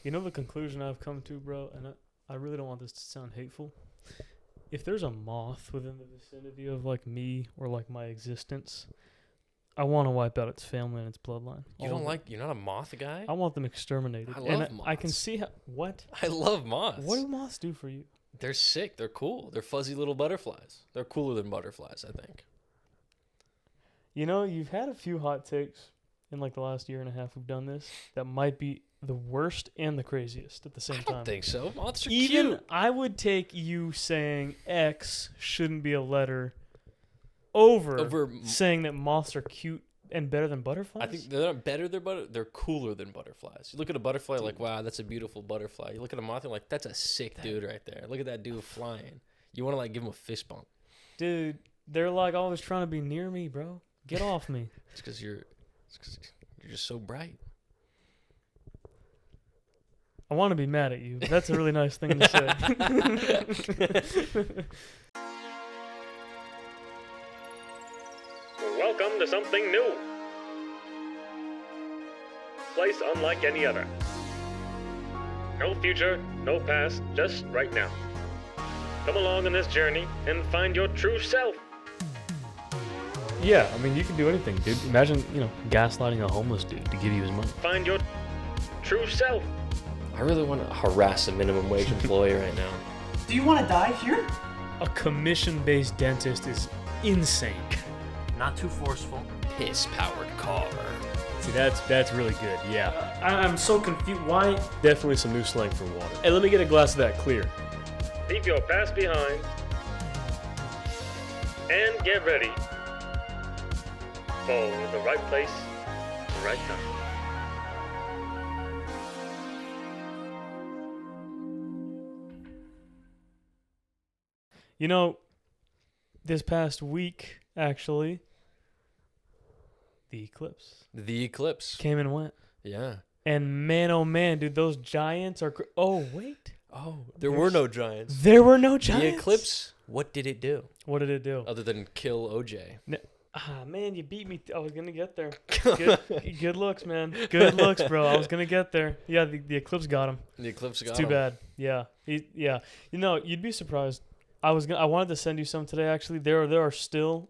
You know the conclusion I've come to, bro, and I really don't want this to sound hateful. If there's a moth within the vicinity of like me or like my existence, I want to wipe out its family and its bloodline. You're not a moth guy? I want them exterminated. I love moths. moths. I can see how. What? I love moths. What do moths do for you? They're sick. They're cool. They're fuzzy little butterflies. They're cooler than butterflies, I think. You know, you've had a few hot takes in like the last year and a half we've done this that might be the worst and the craziest at the same time. I don't think so. Moths are Even cute. I would take you saying X shouldn't be a letter over saying that moths are cute and better than butterflies. I think they're not better. They're cooler than butterflies. You look at a butterfly, like, wow, that's a beautiful butterfly. You look at a moth, you're like, that's a sick dude right there. Look at that dude flying. You want to like give him a fist bump. Dude, they're like always trying to be near me, bro. Get off me. It's because you're just so bright. I want to be mad at you. That's a really nice thing to say. Welcome to something new. Place unlike any other. No future, no past, just right now. Come along on this journey and find your true self. Yeah, I mean, you can do anything, dude. Imagine, gaslighting a homeless dude to give you his money. Find your true self. I really want to harass a minimum wage employee right now. Do you want to die here? A commission-based dentist is insane. Not too forceful. Piss-powered car. See, that's really good, yeah. I'm so confused. Why? Definitely some new slang for water. Hey, let me get a glass of that clear. Leave your past behind. And get ready for the right place, the right time. You know, this past week, actually, the Eclipse The Eclipse. came and went. Yeah. And man, oh man, dude, those giants are... Oh, wait. Oh, there were no giants. There were no giants. The Eclipse, what did it do? What did it do? Other than kill OJ. Man, you beat me. I was going to get there. Good looks, man. Good looks, bro. I was going to get there. Yeah, the Eclipse got him. The Eclipse got It's too him. bad. Yeah. Yeah. You know, you'd be surprised. I wanted to send you some today, actually. There are still...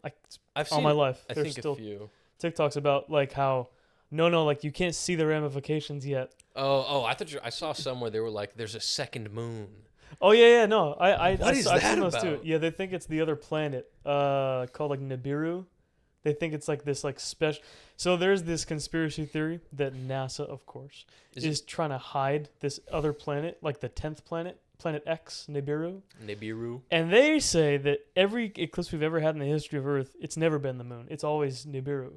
I've all seen, my life. I There's think still a few. TikToks about like how like you can't see the ramifications yet. Oh! I saw somewhere they were like, "There's a second moon." Oh yeah, no, I've is that seen those too. about? Yeah, they think it's the other planet, called like Nibiru. They think it's like this like special. So there's this conspiracy theory that NASA, of course, is trying to hide this other planet, like the 10th planet, Planet X, Nibiru. Nibiru. And they say that every eclipse we've ever had in the history of Earth, it's never been the moon. It's always Nibiru.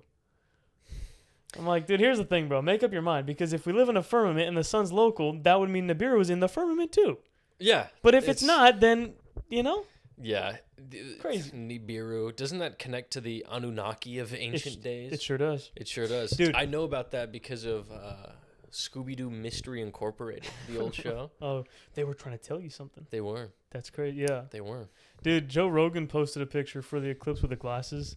I'm like, dude, here's the thing, bro. Make up your mind. Because if we live in a firmament and the sun's local, that would mean Nibiru is in the firmament too. Yeah. But if it's not, then, Yeah. Crazy. Nibiru. Doesn't that connect to the Anunnaki of ancient days? It sure does. It sure does. Dude. I know about that because of Scooby-Doo Mystery Incorporated, the old show. Oh, they were trying to tell you something. They were. That's crazy. Yeah. They were. Dude, Joe Rogan posted a picture for the eclipse with the glasses.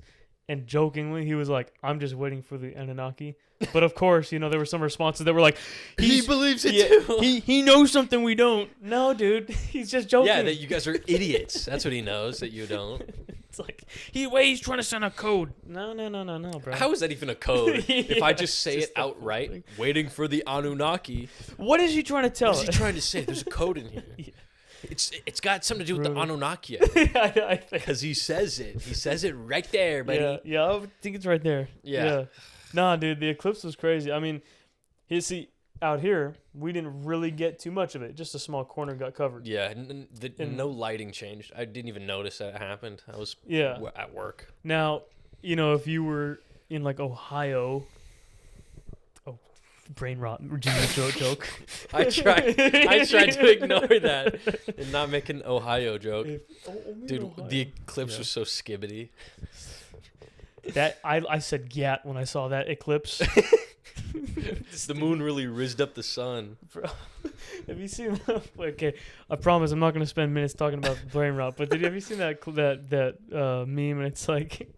And jokingly, he was like, I'm just waiting for the Anunnaki. But of course, there were some responses that were like, He believes it too. He knows something we don't. No, dude. He's just joking. Yeah, that you guys are idiots. That's what he knows, that you don't. It's like, he's trying to send a code. No, bro. How is that even a code? If I just say just it the whole outright, thing. waiting for the Anunnaki. What is he trying to tell What is he trying to say? There's a code in here. Yeah. It's got something to do with the Brutal. Anunnaki. I think. Because he says it. He says it right there, buddy. Yeah, I think it's right there. Yeah. Nah, dude, the eclipse was crazy. I mean, out here, we didn't really get too much of it. Just a small corner got covered. Yeah, no lighting changed. I didn't even notice that happened. I was at work. Now, if you were in like Ohio, brain rot, Virginia joke. I tried to ignore that and not make an Ohio joke. Dude, Ohio. the eclipse was so skibbity. That I said "gat" when I saw that eclipse. The moon really rizzed up the sun. Bro, have you seen that? Okay, I promise I'm not going to spend minutes talking about brain rot. But have you seen that meme? And it's like,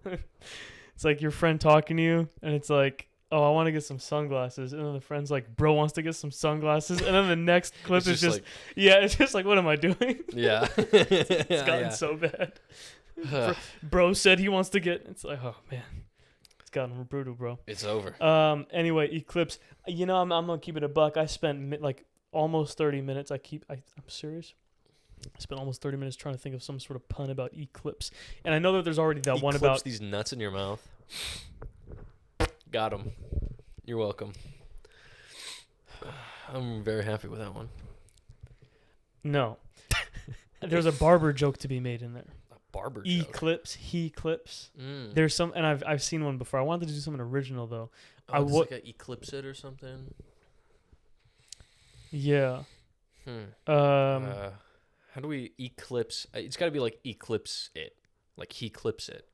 it's like your friend talking to you, and it's like, oh, I want to get some sunglasses. And then the friend's like, bro wants to get some sunglasses. And then the next clip It's is just, like, yeah, it's just like, what am I doing? yeah. It's gotten so bad. Bro said he wants to get, it's like, oh man, it's gotten brutal, bro. It's over. Anyway, Eclipse, you know, I'm going to keep it a buck. I spent like almost 30 minutes. I'm serious. I spent almost 30 minutes trying to think of some sort of pun about Eclipse. And I know that there's already that one about these nuts in your mouth. Got him. You're welcome. I'm very happy with that one. No. There's a barber joke to be made in there. A barber joke? Eclipse, he clips. There's some, and I've seen one before. I wanted to do something original though. Oh, like a eclipse it or something? Yeah. How do we eclipse? It's got to be like eclipse it. Like he clips it.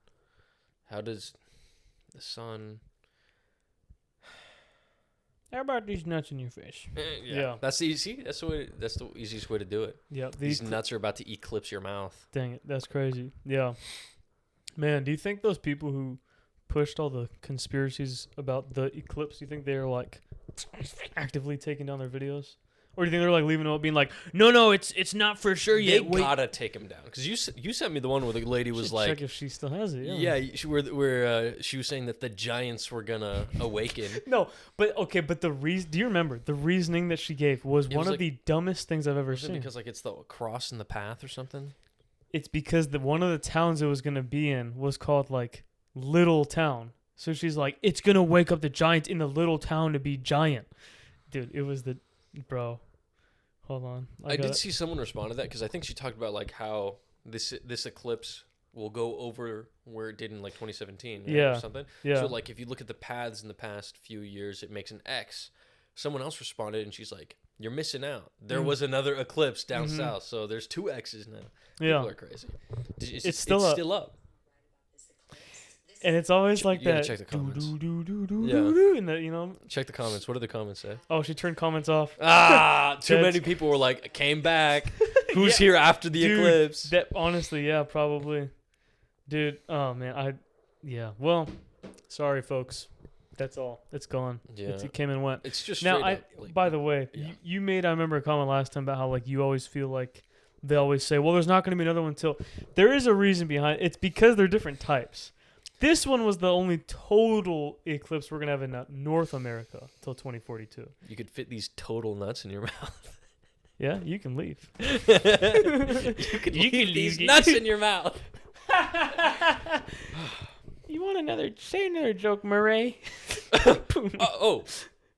How does the sun... How about these nuts in your face? Yeah. That's the easy. That's the easiest way to do it. Yeah. These nuts are about to eclipse your mouth. Dang it. That's crazy. Yeah. Man, do you think those people who pushed all the conspiracies about the eclipse, do you think they're like actively taking down their videos? Or do you think they're like leaving it up being like, no, it's not for sure yet. They gotta take him down. Because you sent me the one where the lady was like... check if she still has it. Yeah, where she was saying that the giants were gonna awaken. No, but the reason... Do you remember? The reasoning that she gave was one of the dumbest things I've ever seen. Because like it's the cross in the path or something? It's because one of the towns it was going to be in was called like Little Town. So she's like, it's going to wake up the giants in the little town to be giant. Dude, it was the... Bro. Hold on. I did see someone respond to that because I think she talked about like how this eclipse will go over where it did in like 2017 or something. Yeah. So like if you look at the paths in the past few years, it makes an X. Someone else responded and she's like, you're missing out. There was another eclipse down south, so there's 2 X's now. Yeah. People are crazy. It's still up. And it's always like you that. Gotta check the comments. And the, you know. Check the comments. What do the comments say? Oh, she turned comments off. Too many people were like, came back. Who's here after the eclipse? That honestly, yeah, probably. Dude, oh man, well, sorry folks. That's all. It's gone. Yeah. It came and went. It's just now. like, by the way, you made, I remember a comment last time about how like you always feel like they always say, well, there's not going to be another one until there is a reason behind it. It's because they're different types. This one was the only total eclipse we're going to have in North America till 2042. You could fit these total nuts in your mouth. Yeah, you can leave. you can leave these nuts in your mouth. You want say another joke, Murray?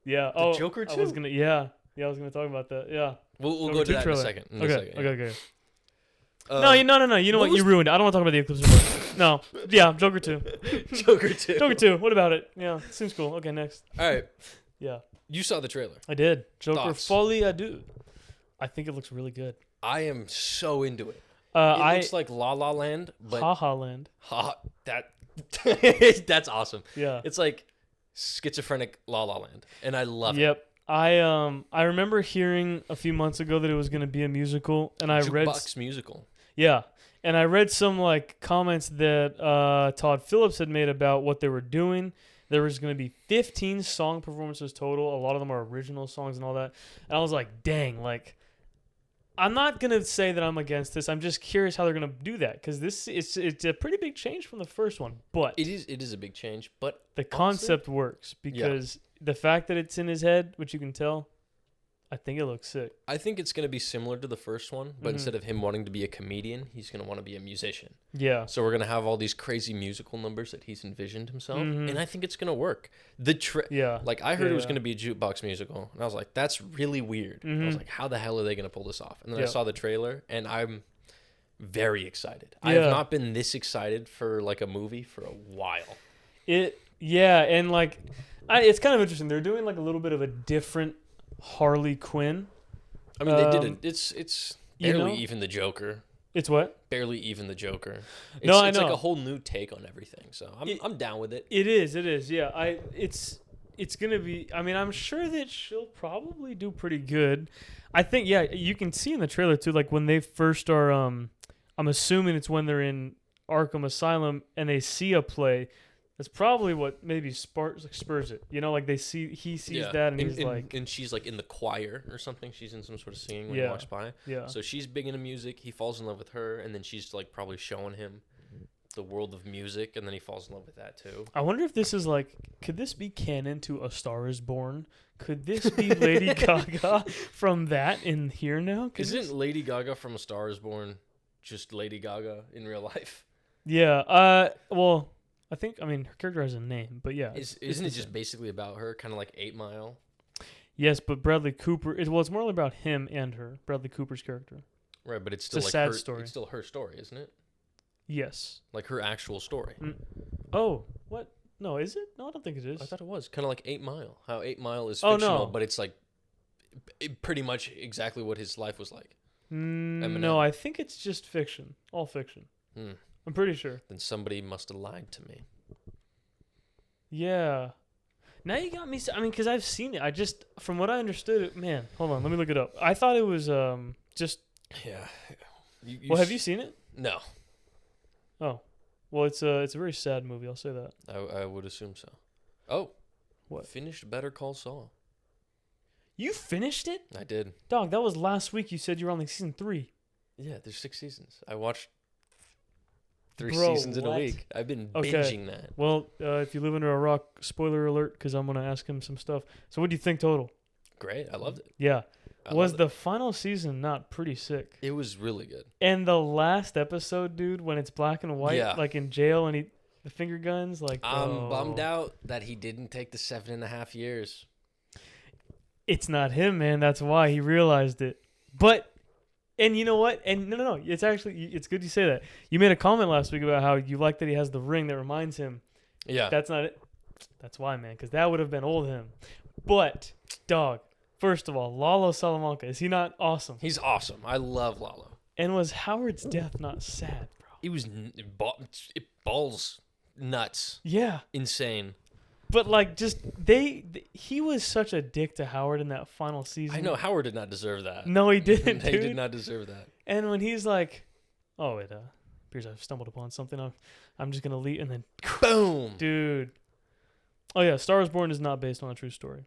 Yeah. The Joker 2? I was gonna talk about that. Yeah. We'll go to that in a second. Okay. No. You know what? You ruined it. I don't want to talk about the Eclipse anymore. No. Yeah, Joker 2. Joker 2. What about it? Yeah, seems cool. Okay, next. All right. Yeah. You saw the trailer. I did. Joker Thoughts? Folie à Deux. I think it looks really good. I am so into it. It looks like La La Land, but Land. That's awesome. Yeah. It's like schizophrenic La La Land, and I love it. Yep. I remember hearing a few months ago that it was going to be a musical, and I read Jukebox musical. Yeah, and I read some like comments that Todd Phillips had made about what they were doing. There was going to be 15 song performances total. A lot of them are original songs and all that. And I was like, dang, like I'm not going to say that I'm against this. I'm just curious how they're going to do that because it's a pretty big change from the first one. But it is a big change, but the concept works because the fact that it's in his head, which you can tell, I think it looks sick. I think it's going to be similar to the first one, but instead of him wanting to be a comedian, he's going to want to be a musician. Yeah. So we're going to have all these crazy musical numbers that he's envisioned himself, and I think it's going to work. Like I heard it was going to be a jukebox musical, and I was like, that's really weird. I was like, how the hell are they going to pull this off? And then I saw the trailer, and I'm very excited. I have not been this excited for like a movie for a while. And like it's kind of interesting. They're doing like a little bit of a different Harley Quinn. I mean, they did it. It's barely even the Joker. It's what? Barely even the Joker. It's I know. It's like a whole new take on everything. So I'm down with it. It is. Yeah. It's gonna be. I mean, I'm sure that she'll probably do pretty good. I think. Yeah, you can see in the trailer too. Like when they first are. I'm assuming it's when they're in Arkham Asylum and they see a play. That's probably what maybe spurs it. You know, like he sees that, and he's like, and she's like in the choir or something. She's in some sort of singing when he walks by. Yeah. So she's big into music. He falls in love with her, and then she's like probably showing him the world of music, and then he falls in love with that too. I wonder if this is like, could this be canon to A Star Is Born? Could this be Lady Gaga from that in here now? Isn't Lady Gaga from A Star Is Born just Lady Gaga in real life? Yeah. Well, I mean, her character has a name, but yeah. Isn't it just basically about her, kind of like 8 Mile? Yes, but Bradley Cooper. It's more about him and her. Bradley Cooper's character. Right, but it's still a like sad story. It's still her story, isn't it? Yes. Like her actual story. Oh, what? No, is it? No, I don't think it is. I thought it was kind of like 8 Mile. How 8 Mile is fictional, but it's like pretty much exactly what his life was like. No, I think it's just fiction. All fiction. I'm pretty sure. Then somebody must have lied to me. Yeah. Now you got me. I mean, because I've seen it. From what I understood, man. Hold on, let me look it up. I thought it was just. Yeah. Have you seen it? No. Oh, well, it's a very sad movie. I'll say that. I would assume so. Oh, what? Finished Better Call Saul. You finished it? I did. Dog, that was last week. You said you were on like season 3. Yeah, there's 6 seasons. I watched 3 seasons in a week. I've been binging that. Well, if you live under a rock, spoiler alert, because I'm gonna ask him some stuff. So, what do you think total? Great, I loved it. Yeah. Was the final season not pretty sick? It was really good. And the last episode, dude, when it's black and white, like in jail, and the finger guns, like. I'm bummed out that he didn't take the 7.5 years. It's not him, man. That's why he realized it. But, and you know what? And no. It's good you say that. You made a comment last week about how you like that he has the ring that reminds him. Yeah. That's not it. That's why, man, because that would have been old him. But, dog. First of all, Lalo Salamanca, is he not awesome? He's awesome. I love Lalo. And was Howard's death not sad, bro? It was balls nuts. Yeah. Insane. But like he was such a dick to Howard in that final season. I know Howard did not deserve that. No, he didn't. He did not deserve that. And when he's like, "Oh, it appears I've stumbled upon something. I'm just gonna leave," and then boom, dude. Oh yeah, Star Is Born is not based on a true story.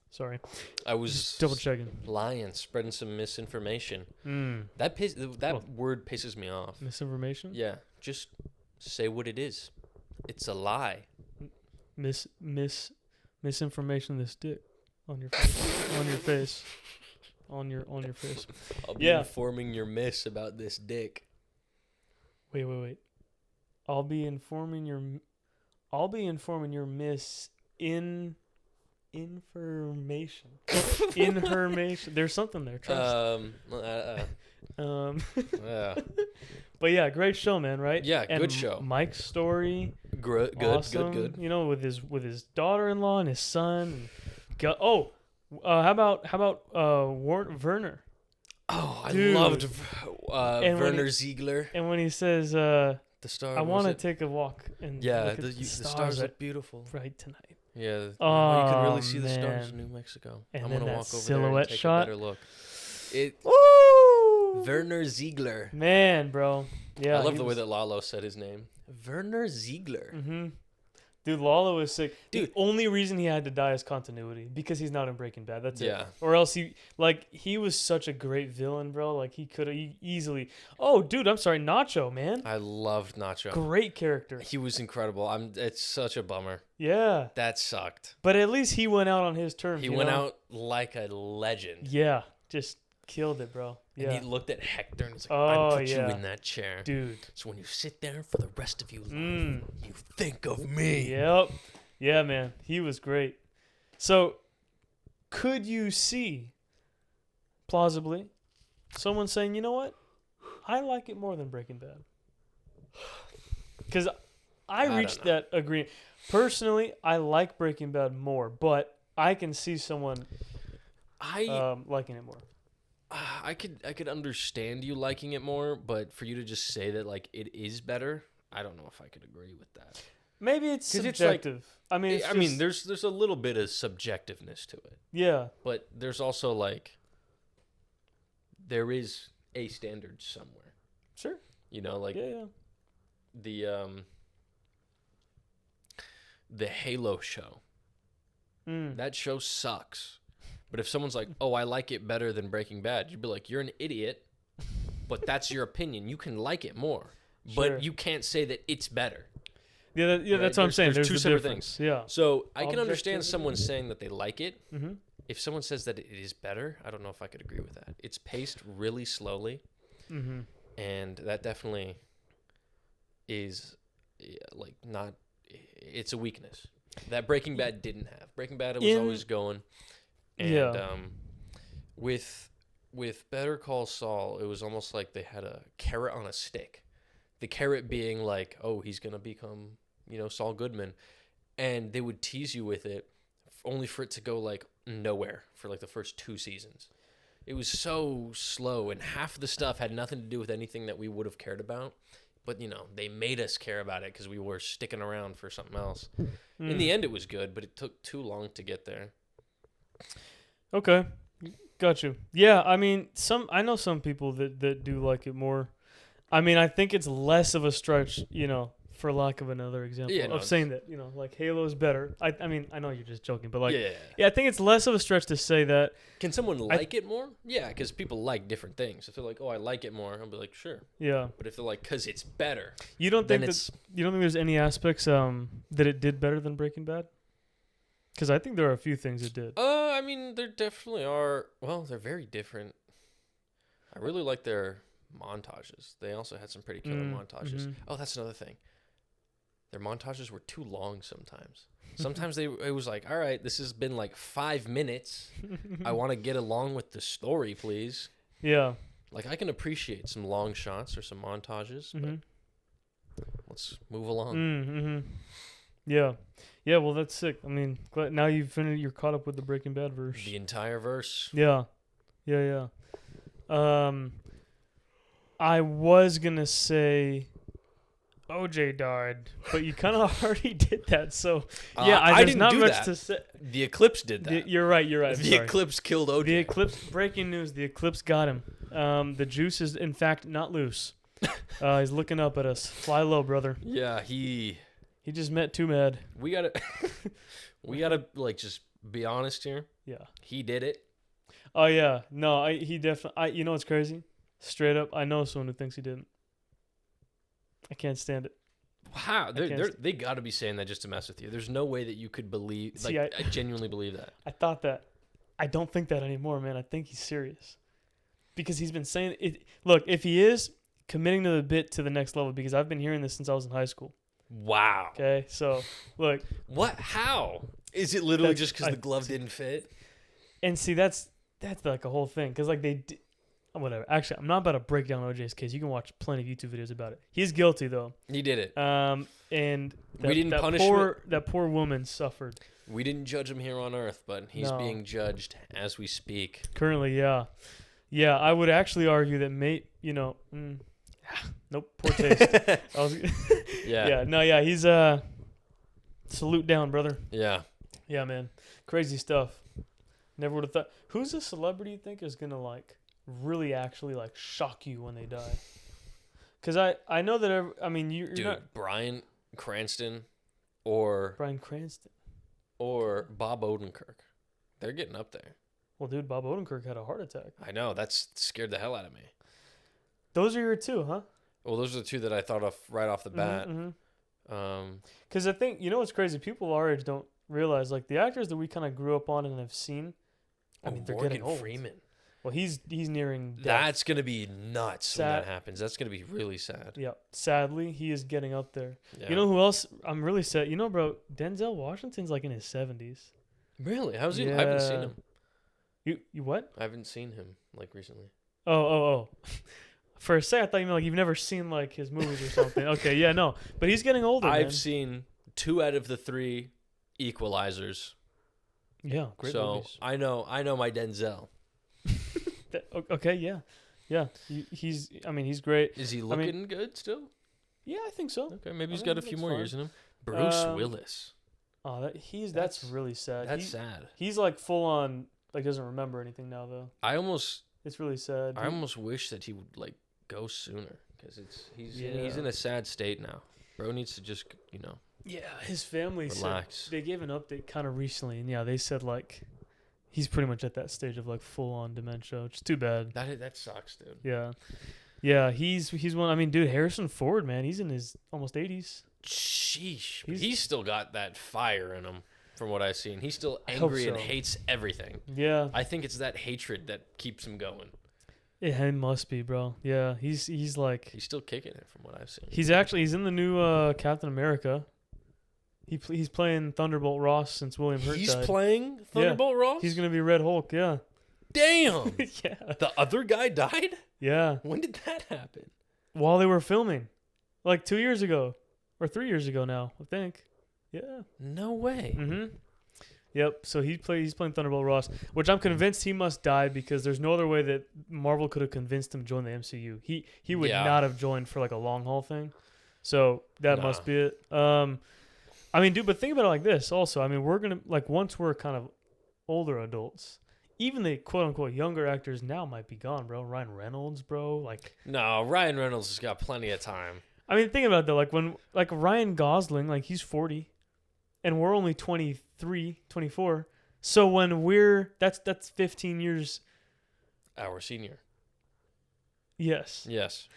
Sorry, I was just double checking. Lying, spreading some misinformation. That word pisses me off. Misinformation? Yeah, just say what it is. It's a lie. Misinformation. This dick on your face. on your face. On your face. I'll be informing your miss about this dick. Wait. I'll be informing your miss in. Information. Information. There's something there. Trust. Yeah. But yeah, great show, man. Right? Yeah, and good show. Mike's story. Good. You know, with his daughter-in-law and his son. How about Werner? Oh, Dude. I loved Werner Ziegler. And when he says, "The star," I want to take a walk and look at the stars look beautiful right tonight. Yeah, you Oh, can really see the man. stars in New Mexico. And I'm then gonna that walk over silhouette there and take shot. a better look. Woo! Werner Ziegler. Man, bro. Yeah, I love the way that Lalo said his name. Werner Ziegler. Mm-hmm. Dude, Lalo is sick. Dude, the only reason he had to die is continuity because he's not in Breaking Bad. That's it. Yeah. Or else he was such a great villain, bro. Like he could have easily. Oh, dude, I'm sorry, Nacho, man. I loved Nacho. Great character. He was incredible. It's such a bummer. Yeah. That sucked. But at least he went out on his terms. He went out like a legend. Yeah, just killed it, bro. Yeah. And he looked at Hector and was like, I put you in that chair. Dude. So when you sit there for the rest of your life, you think of me. Yep. Yeah, man. He was great. So, could you see, plausibly, someone saying, you know what? I like it more than Breaking Bad. Because I reached that agreement. Personally, I like Breaking Bad more, but I can see someone liking it more. I could understand you liking it more, but for you to just say that like it is better, I don't know if I could agree with that. Maybe it's subjective. I mean, there's a little bit of subjectiveness to it. Yeah. But there's also like there is a standard somewhere. Sure. You know, like yeah. the the Halo show. That show sucks. But if someone's like, "Oh, I like it better than Breaking Bad," you'd be like, "You're an idiot." But that's your opinion. You can like it more, but you can't say that it's better. Yeah, right? That's what I'm saying. There's two separate things. Yeah. So I can understand someone saying that they like it. If someone says that it is better, I don't know if I could agree with that. It's paced really slowly, and that definitely is like not. It's a weakness that Breaking Bad didn't have. Breaking Bad was always going, and with Better Call Saul, it was almost like they had a carrot on a stick. The carrot being like, oh, he's gonna become, Saul Goodman, and they would tease you with it, only for it to go like nowhere for like the first 2 seasons. It was so slow, and half of the stuff had nothing to do with anything that we would have cared about. But, they made us care about it because we were sticking around for something else. In the end, it was good, but it took too long to get there. Okay. Got you. Yeah, I mean, I know some people that do like it more. I mean, I think it's less of a stretch, for lack of another example of saying that, like Halo's better. I mean, I know you're just joking, but like, yeah, I think it's less of a stretch to say that. Can someone like it more? Yeah, because people like different things. If they're like, oh, I like it more, I'll be like, sure. Yeah. But if they're like, because it's better. You don't think there's any aspects that it did better than Breaking Bad? Because I think there are a few things it did. I mean, there definitely are. Well, they're very different. I really like their montages. They also had some pretty killer montages. Oh, that's another thing. Their montages were too long sometimes. Sometimes it was like, all right, this has been like 5 minutes. I want to get along with the story, please. Yeah. Like, I can appreciate some long shots or some montages, but let's move along. Yeah. Yeah, well, that's sick. I mean, now you're caught up with the Breaking Bad verse. The entire verse. Yeah. I was going to say OJ died, but you kind of already did that. So, yeah, I there's didn't not do much that. to say. The Eclipse did that. You're right. The Eclipse killed OJ. The Eclipse, breaking news, the Eclipse got him. The juice is, in fact, not loose. He's looking up at us. Fly low, brother. Yeah, he just met Too Mad. We gotta like just be honest here. Yeah. He did it. Oh yeah. No, he definitely. You know what's crazy? Straight up, I know someone who thinks he didn't. I can't stand it. Wow, they got to be saying that just to mess with you. There's no way that you could believe. See, I genuinely believe that. I thought that. I don't think that anymore, man. I think he's serious because he's been saying it. Look, if he is committing to the bit to the next level, because I've been hearing this since I was in high school. Wow. Okay, so look. What? How? Is it literally just because the glove didn't fit? And see, that's like a whole thing, because like whatever. Actually, I'm not about to break down OJ's case. You can watch plenty of YouTube videos about it. He's guilty though. He did it. And we didn't punish that poor woman suffered. We didn't judge him here on Earth, but he's being judged as we speak. Currently, yeah. I would actually argue that nope, poor taste. He's salute down, brother. Yeah, man, crazy stuff. Never would have thought. Who's a celebrity you think is gonna like really actually like shock you when they die? Because I know that you're not Bryan Cranston or Bob Odenkirk. They're getting up there. Well, dude, Bob Odenkirk had a heart attack. I know, that's scared the hell out of me. Those are your two, huh? Well, those are the two that I thought of right off the bat. Because I think, what's crazy? People our age don't realize, like, the actors that we kind of grew up on and have seen, they're getting old. Freeman. Well, he's nearing death. That's going to be nuts when that happens. That's going to be really sad. Yeah. Sadly, he is getting up there. Yeah. You know who else I'm really sad? Bro, Denzel Washington's like in his 70s. Really? How's he? Yeah. I haven't seen him. You what? I haven't seen him, like, recently. Oh. For a second, I thought you meant like you've never seen like his movies or something. Okay, yeah, no. But he's getting older, I've seen 2 out of the 3 Equalizers. Yeah, great movies. I know my Denzel. Okay, yeah. He's great. Is he looking good still? Yeah, I think so. Okay, maybe he's got a few more years in him. Bruce Willis. Oh, that's really sad. That's sad. He's like full on, like, doesn't remember anything now though. It's really sad. I almost wish that he would like go sooner, because he's in a sad state now. Bro needs to just Yeah, his family Relax. said they gave an update kind of recently, and yeah, they said like he's pretty much at that stage of like full on dementia, which is too bad. That sucks, dude. Yeah, yeah, he's one. I mean, dude, Harrison Ford, man, he's in his almost 80s. Sheesh, he's still got that fire in him. From what I've seen, he's still angry and hates everything. Yeah, I think it's that hatred that keeps him going. It must be, bro. Yeah, he's like he's still kicking it from what I've seen. He's in the new Captain America. He's playing Thunderbolt Ross since William Hurt died. He's playing Thunderbolt Ross? He's going to be Red Hulk, yeah. Damn! Yeah. The other guy died? Yeah. When did that happen? While they were filming. Like 2 years ago. Or 3 years ago now, I think. Yeah. No way. Mm-hmm. Yep, so he's playing Thunderbolt Ross, which I'm convinced he must die because there's no other way that Marvel could have convinced him to join the MCU. He would not have joined for like a long haul thing. So that must be it. I mean, dude, but think about it like this also. I mean, we're going to, like, once we're kind of older adults, even the quote-unquote younger actors now might be gone, bro. Ryan Reynolds, bro. Like, no, Ryan Reynolds has got plenty of time. I mean, think about it, though. Like, when, like, Ryan Gosling, like, he's 40, and we're only 23, 24. So when that's 15 years. Our senior. Yes. Yes.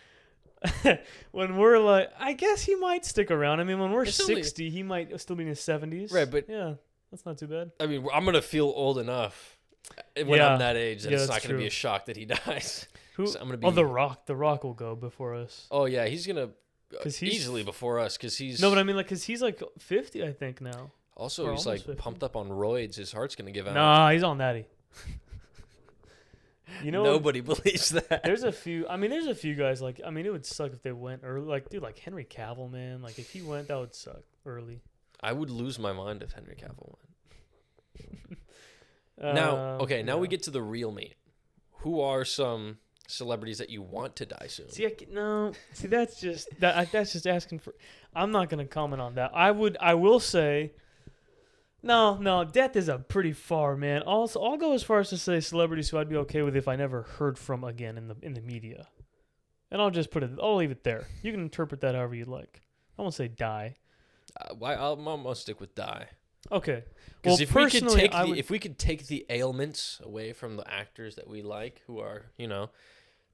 When we're like, I guess he might stick around. I mean, when we're 60, he might still be in his 70s. Right, but yeah, that's not too bad. I mean, I'm gonna feel old enough when I'm that age that it's not gonna be a shock that he dies. Who? So I'm gonna be. Oh, The Rock. The Rock will go before us. Oh yeah, he's gonna easily before us because he's. No, but I mean, like, because he's like 50, I think now. Also, he's like 50. Pumped up on roids. His heart's gonna give out. Nah, he's on natty. You know, nobody believes that. There's a few guys like, I mean, it would suck if they went early. Like, dude, like Henry Cavill, man. Like, if he went, that would suck early. I would lose my mind if Henry Cavill went. Now we get to the real meat. Who are some celebrities that you want to die soon? See, that's just asking for. I'm not gonna comment on that. I will say. No, death is a pretty far, man. Also, I'll go as far as to say celebrities who I'd be okay with if I never heard from again in the media. And I'll leave it there. You can interpret that however you'd like. I won't say die. I'm gonna stick with die. Okay. Because if we could take the ailments away from the actors that we like, who are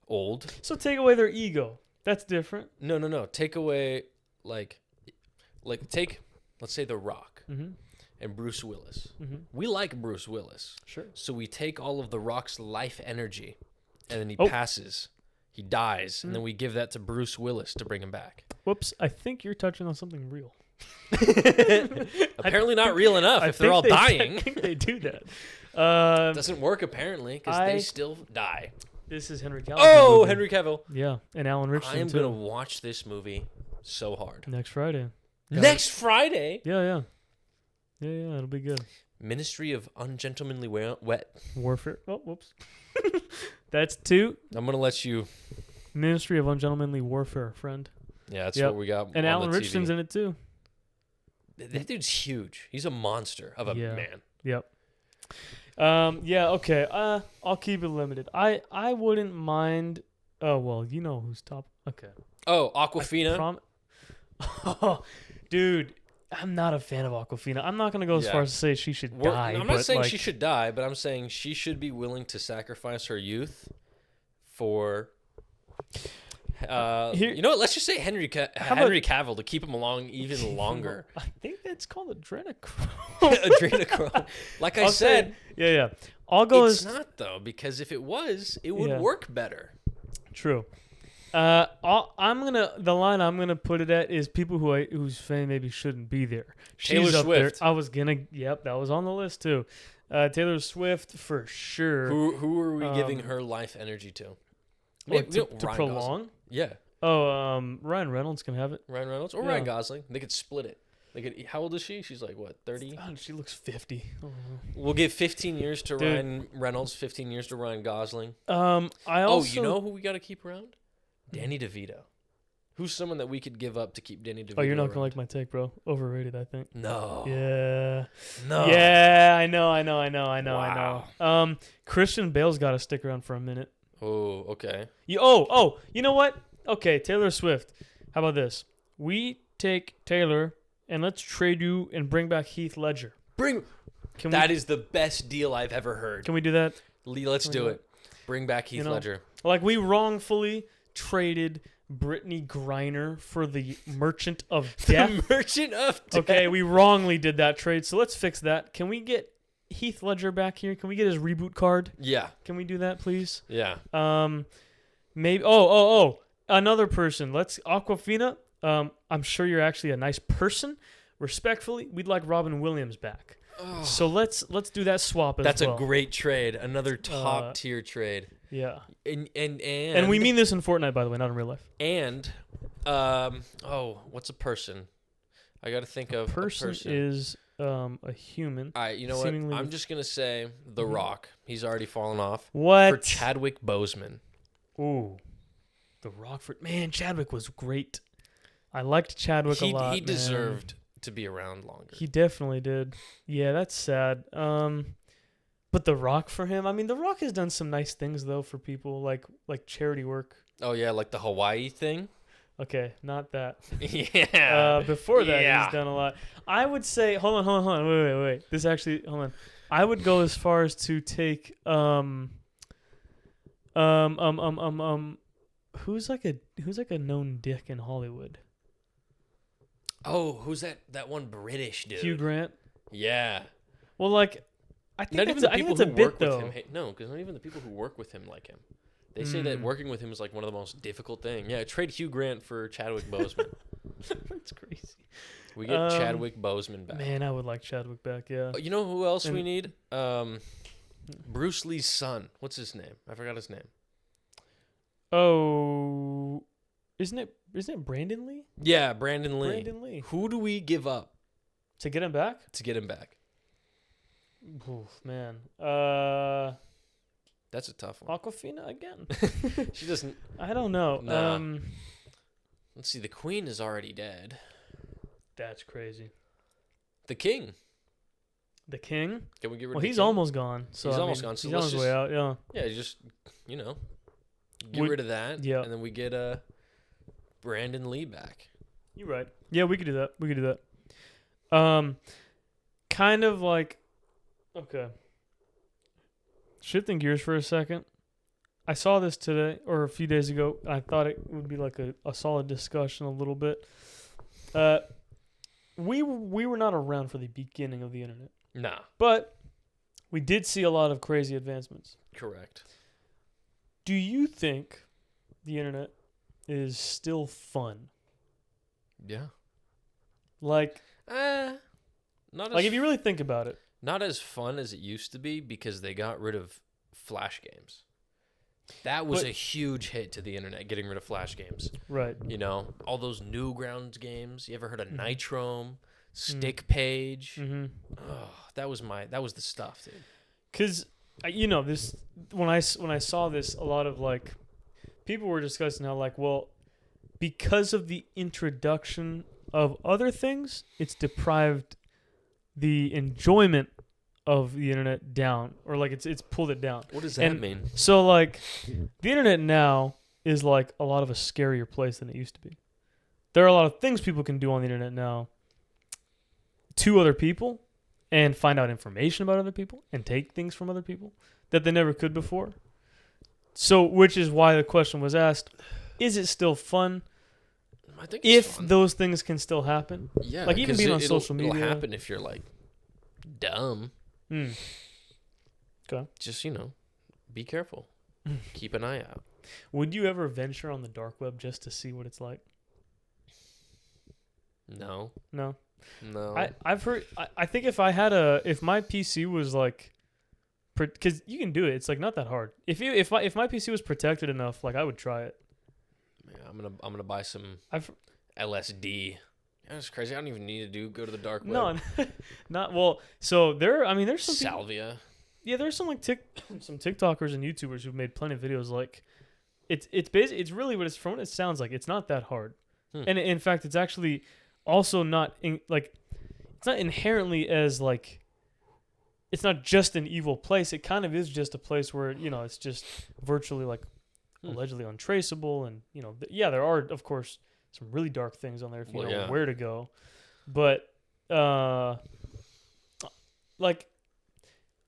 old. So take away their ego. That's different. No. Take away let's say The Rock. Mm-hmm. And Bruce Willis. Mm-hmm. We like Bruce Willis. Sure. So we take all of The Rock's life energy, and then he passes. He dies, and then we give that to Bruce Willis to bring him back. Whoops, I think you're touching on something real. Apparently not real enough if they're all dying. I think they do that. Doesn't work, apparently, because they still die. This is Henry Cavill. Oh, Henry Cavill. Yeah, and Alan Richardson, I am going to watch this movie so hard. Next Friday. Next Friday? Yeah. Yeah, it'll be good. Ministry of Ungentlemanly Warfare. Oh, whoops. That's 2. I'm going to let you... Ministry of Ungentlemanly Warfare, friend. Yeah, that's what we got. And Alan Richardson's in it, too. That dude's huge. He's a monster of a man. Yep. Okay. I'll keep it limited. I wouldn't mind... Oh, well, you know who's top. Okay. Oh, Awkwafina? Oh, dude... I'm not a fan of Awkwafina. I'm not going to go as far as to say she should die. I'm not saying she should die, but I'm saying she should be willing to sacrifice her youth for... you know what? Let's just say Henry Cavill to keep him along even longer. I think that's called adrenochrome. Adrenochrome. Like I said... Yeah. I'll go It's not, though, because if it was, it would work better. True. The line I'm gonna put it at is people whose fame maybe shouldn't be there. Taylor Swift. I was gonna. Yep, that was on the list too. Taylor Swift for sure. Who are we giving her life energy to? To prolong? Gosling. Yeah. Oh, Ryan Reynolds can have it. Ryan Reynolds or Ryan Gosling. They could split it. How old is she? She's like what, 30? She looks 50. We'll give 15 years to Ryan Reynolds, 15 years to Ryan Gosling. You know who we got to keep around? Danny DeVito. Who's someone that we could give up to keep Danny DeVito? Oh, you're not around? gonna like my take, bro. Overrated, I think. No. Yeah. No. Yeah, I know. Wow. Christian Bale's got to stick around for a minute. Oh, okay. You know what? Okay, Taylor Swift. How about this? We take Taylor and let's trade you and bring back Heath Ledger. That is the best deal I've ever heard. Can we do that? Let's do it. Bring back Heath Ledger. Like we wrongfully traded Brittany Griner for the Merchant of Death. The Merchant of Death. Okay, we wrongly did that trade, so let's fix that. Can we get Heath Ledger back here? Can we get his reboot card? Yeah. Can we do that, please? Yeah. Maybe. Another person. Let's Aquafina. I'm sure you're actually a nice person. Respectfully, we'd like Robin Williams back. Oh. So let's do that swap as well. That's a great trade. Another top tier trade. Yeah. And we mean this in Fortnite, by the way, not in real life. And what's a person? I got to think of a person. Is a human. All right, you know what? I'm just gonna say The Rock. He's already fallen off. What? For Chadwick Boseman. Ooh, The Rock Chadwick was great. I liked Chadwick a lot. He deserved to be around longer. He definitely did. Yeah, that's sad. But The Rock for him, I mean, The Rock has done some nice things though for people, like charity work. Oh yeah, like the Hawaii thing. Okay, not that. Yeah. Before that, he's done a lot. I would say, hold on, wait. Hold on. I would go as far as to take who's like a known dick in Hollywood. Oh, who's that one British dude? Hugh Grant. Yeah. Well, like, I think it's a bit though. No, because not even the people who work with him like him. They say that working with him is like one of the most difficult things. Yeah, trade Hugh Grant for Chadwick Boseman. That's crazy. We get Chadwick Boseman back. Man, I would like Chadwick back, yeah. You know who else we need? Bruce Lee's son. What's his name? I forgot his name. Oh, isn't it Brandon Lee? Yeah, Brandon Lee. Brandon Lee. Who do we give up? To get him back? Oof, man. That's a tough one. Aquafina again. She doesn't. I don't know. Nah. Let's see. The Queen is already dead. That's crazy. The King. The King? Can we get rid of Well, the he's King? almost gone. So he's almost gone. So he's on his way out. Yeah. Yeah. Just get rid of that. Yeah. And then we get Brandon Lee back. You're right. Yeah, we could do that. Kind of like. Okay. Shifting gears for a second. I saw this today or a few days ago. I thought it would be like a solid discussion a little bit. We were not around for the beginning of the internet. Nah. But we did see a lot of crazy advancements. Correct. Do you think the internet is still fun? Yeah. Like not like if you really think about it. Not as fun as it used to be because they got rid of Flash games. That was a huge hit to the internet, getting rid of Flash games. Right. You know, all those Newgrounds games. You ever heard of Nitrome, Stick Page? Mm-hmm. Oh, that was the stuff, dude. Because this when I saw this, a lot of like people were discussing how like, well, because of the introduction of other things, it's deprived the enjoyment of the internet down, or like it's pulled it down. What does that mean? So like the internet now is like a lot of a scarier place than it used to be. There are a lot of things people can do on the internet now to other people and find out information about other people and take things from other people that they never could before. So which is why the question was asked, is it still fun? I think it's fun. Those things can still happen. Yeah, like even being on social media. It'll happen if you're like dumb. Okay. Just be careful. Keep an eye out. Would you ever venture on the dark web just to see what it's like? No. I've heard. I think if my PC was like, because you can do it. It's like not that hard. If my PC was protected enough, like I would try it. Yeah, I'm gonna buy some LSD. That's crazy. I don't even need to go to the dark web. No, not well. So there's some salvia. Yeah, there's some like some TikTokers and YouTubers who've made plenty of videos. Like, it's basically it's really what from what it sounds like. It's not that hard, and in fact, it's actually also not it's not inherently as like. It's not just an evil place. It kind of is just a place where it's just virtually like allegedly untraceable, and there are of course some really dark things on there if you know where to go. But like,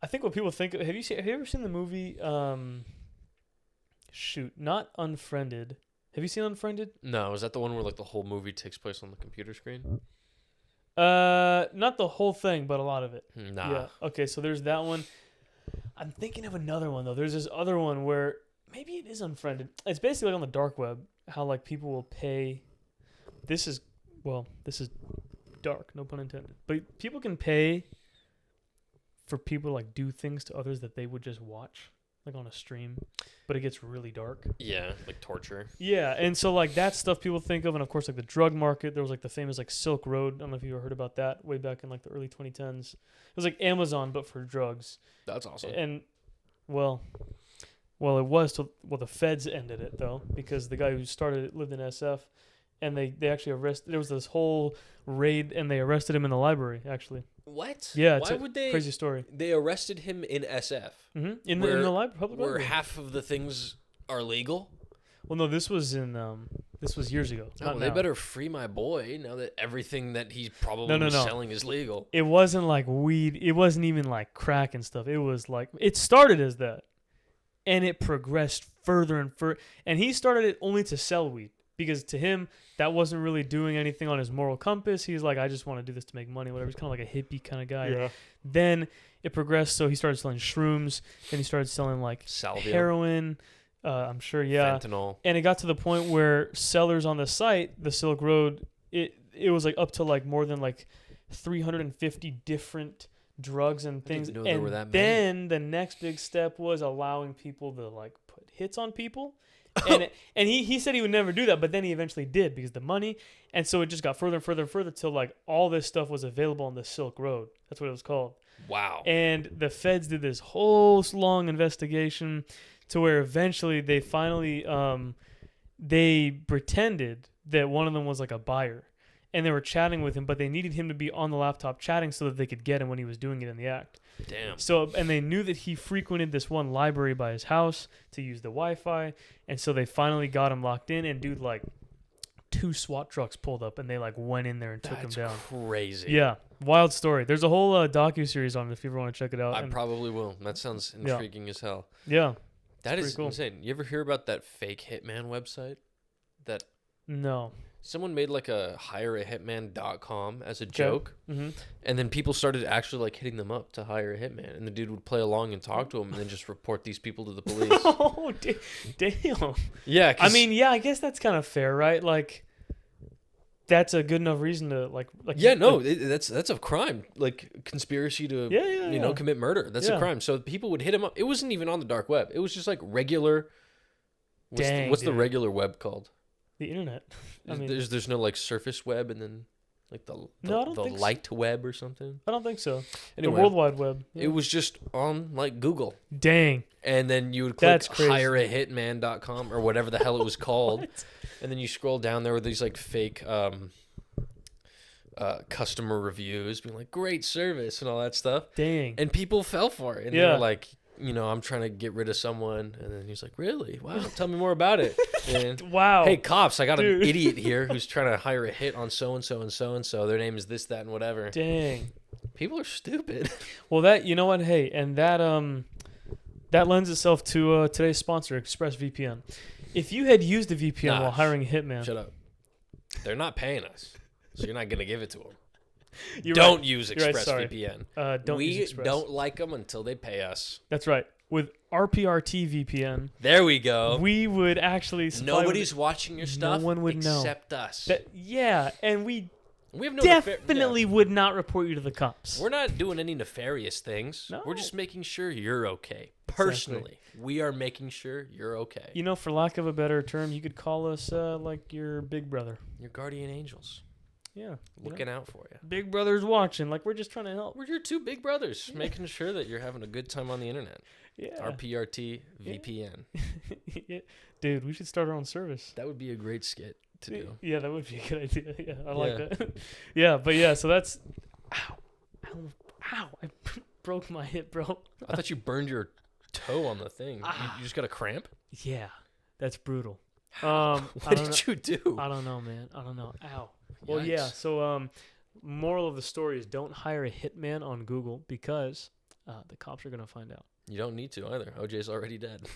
I think what people think. Have you ever seen the movie? Shoot, not Unfriended. Have you seen Unfriended? No, is that the one where like the whole movie takes place on the computer screen? Not the whole thing, but a lot of it. Nah. Yeah. Okay, so there's that one. I'm thinking of another one though. There's this other one where maybe it is Unfriended. It's basically like on the dark web, how like people will pay. This is dark, no pun intended. But people can pay for people to like do things to others that they would just watch, like on a stream. But it gets really dark. Yeah, like torture. Yeah, and so like that's stuff people think of, and of course like the drug market. There was like the famous like Silk Road. I don't know if you ever heard about that way back in like the early 2010s. It was like Amazon but for drugs. That's awesome. And well, it was till the feds ended it though, because the guy who started it lived in SF, and they actually arrested. There was this whole raid, and they arrested him in the library actually. What? Yeah, why would they? Crazy story. They arrested him in SF. Mm-hmm. In the public where library. half of the things are legal. Well, no, this was years ago. Oh, they better free my boy now that everything that he's probably selling is legal. It wasn't like weed. It wasn't even like crack and stuff. It was like, it started as that, and it progressed further and further. And he started it only to sell weed, because to him that wasn't really doing anything on his moral compass. He's like, I just want to do this to make money, whatever. He's kind of like a hippie kind of guy. Yeah. Then it progressed, so he started selling shrooms. Then he started selling like Salvia. Heroin. I'm sure, yeah. Fentanyl. And it got to the point where sellers on the site, the Silk Road, it was like up to like more than like 350 different drugs and things. I didn't know there were that many. Then the next big step was allowing people to like put hits on people. And he said he would never do that, but then he eventually did because of the money. And so it just got further and further and further till like all this stuff was available on the Silk Road. That's what it was called. Wow. And the feds did this whole long investigation to where eventually they finally they pretended that one of them was like a buyer, and they were chatting with him, but they needed him to be on the laptop chatting so that they could get him when he was doing it in the act. Damn. So, and they knew that he frequented this one library by his house to use the Wi-Fi, and so they finally got him locked in, and dude, like 2 SWAT trucks pulled up, and they like went in there and took him down. Crazy. Yeah, wild story. There's a whole docu-series on it if you ever want to check it out. I probably will. That sounds intriguing as hell. Yeah. That is cool. insane. You ever hear about that fake Hitman website? That No. Someone made like a hireahitman.com as a joke, Mm-hmm. and then people started actually like hitting them up to hire a hitman, and the dude would play along and talk to him, and then just report these people to the police. Oh, damn. Yeah, I mean, yeah, I guess that's kind of fair, right? Like, that's a good enough reason to like. Yeah, no, that's a crime. Like conspiracy to you know commit murder. That's a crime. So people would hit him up. It wasn't even on the dark web. It was just like regular. What's the regular web called? The internet. I mean, there's no like surface web and then like the light web or something. I don't think so. Anyway, the World Wide Web. Yeah. It was just on like Google. Dang. And then you would click hireahitman.com or whatever the hell it was called. And then you scroll down, there were these like fake customer reviews being like great service and all that stuff. Dang. And people fell for it. And they were like, you know, I'm trying to get rid of someone. And then he's like, really? Wow, tell me more about it. And, wow. Hey, cops, I got an idiot here who's trying to hire a hit on so-and-so and so-and-so. Their name is this, that, and whatever. Dang. People are stupid. Well, that, you know what? Hey, and that lends itself to today's sponsor, ExpressVPN. If you had used a VPN while hiring a hitman. Shut up. They're not paying us, so you're not going to give it to them. Don't use ExpressVPN. We don't like them until they pay us. That's right. With RPRT VPN. There we go. We would actually... Nobody's watching your stuff. No one would except us. And we have no definitely would not report you to the cops. We're not doing any nefarious things. No. We're just making sure you're okay. Personally, we are making sure you're okay. You know, for lack of a better term, you could call us like your big brother. Your guardian angels. Yeah. Looking out for you. Big brother's watching. Like, we're just trying to help. We're your 2 big brothers, making sure that you're having a good time on the internet. Yeah. RPRT VPN. Yeah. Dude, we should start our own service. That would be a great skit to do. Yeah, that would be a good idea. Yeah, I like that. Yeah, but yeah, so that's... Ow. I broke my hip, bro. I thought you burned your toe on the thing. You just got a cramp? Yeah, that's brutal. What did you do? I don't know, man. I don't know. Ow. Well, yeah. So Moral of the story is don't hire a hitman on Google because the cops are going to find out. You don't need to either. OJ's already dead.